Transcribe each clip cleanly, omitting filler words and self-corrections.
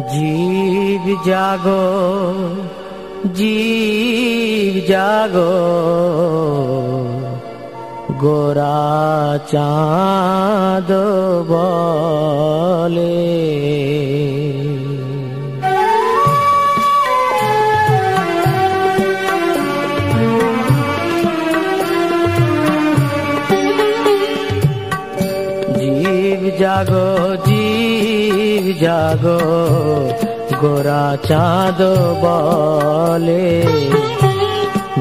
জীব জাগো, জীব জাগো, গোরা চাঁদ বলে। জীব জাগো, জীব জাগো, গোরা চাঁদ বলে।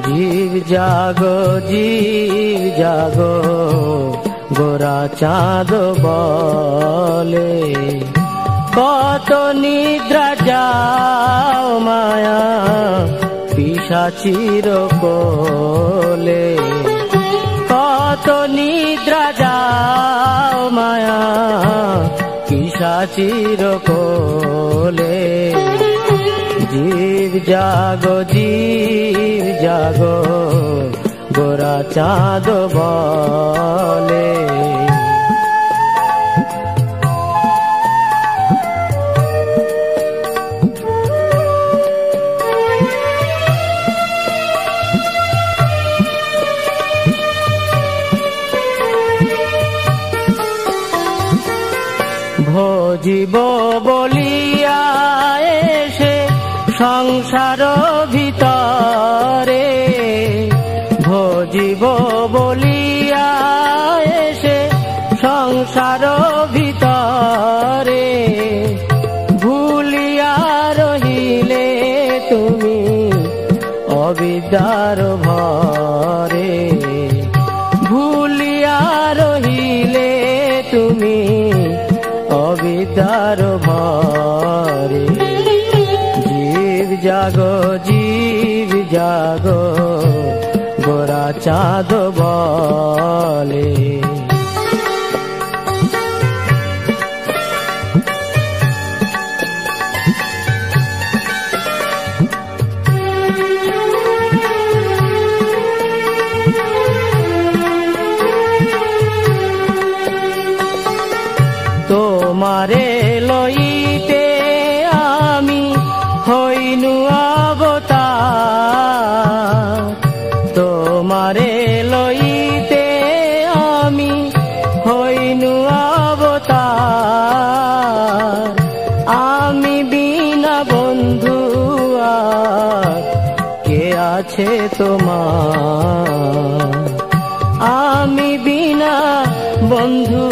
জীব জাগো, জীব জাগো, গোরা চাঁদ বলে। কত নিদ্রা যাও মায়া পিশাচীর কোলে। কত নিদ্রা যাও মায়া পিশাচীর কোলে। জীব জাগো, জীব জাগো, গোরা চাঁদ বলে। ভজিব বলিয়া এসে সংসার ভিতরে। ভজিব বলিয়া এসে সংসার ভিতরে। ভুলিয়া রহিলে তুমি অবিদ্যার ভরে। ভুলিয়া রহিলে তুমি অবিদ্যার ভরে। জীব জাগো, জীব জাগো, গোরা চাঁদ বলে। তোমারে লইতে আমি হইনু অবতার। তোমারে লইতে আমি হইনু অবতার। আমি বিনা বন্ধু আর কে আছে তোমার। আমি বিনা বন্ধু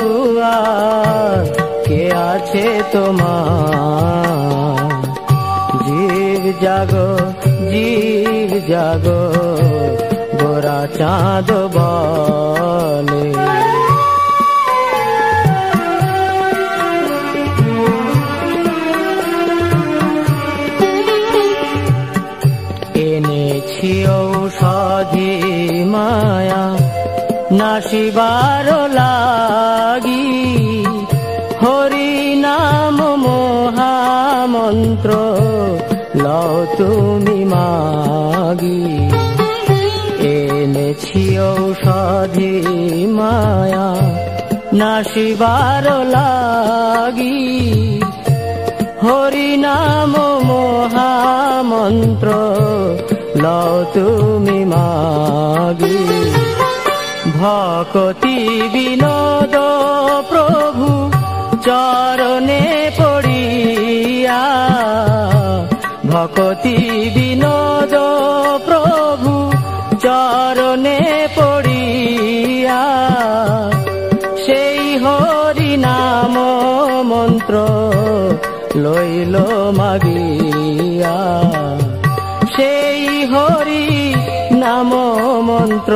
আর কে আছে তোমার। জীব জাগো, জীব জাগো, গোরা চাঁদ বলে। এনেছি ঔষধি মায়া নাশিবার লাগি। হরি নাম মহামন্ত্র লও তুমি মাগি। এনেছি ঔষধি মায়া নাশিবার লাগি। হরি নাম মহামন্ত্র লও তুমি মাগি। ভকতি বিনোদ প্রভু চরণে পড়িয়া। ভকতি বিনোদ প্রভু চরণে পড়িয়া। সেই হরি নাম মন্ত্র লইল মাগিয়া। সেই হরি নাম মন্ত্র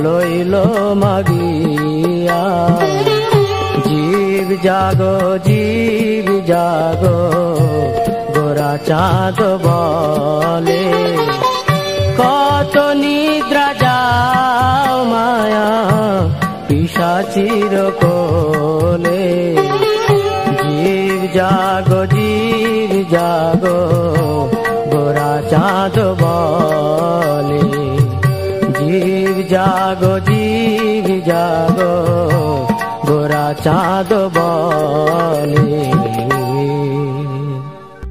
লইল মাগিয়া। জীব জাগো, জীব জাগো, গোরা চাঁদ বলে। কত নিদ্রা যাও মায়া পিশাচীর কোলে। জীব জাগো, জীব জাগো, গোরা চাঁদ বলে। জীব জাগো, জীব জাগো, গোরা চাঁদ বলে।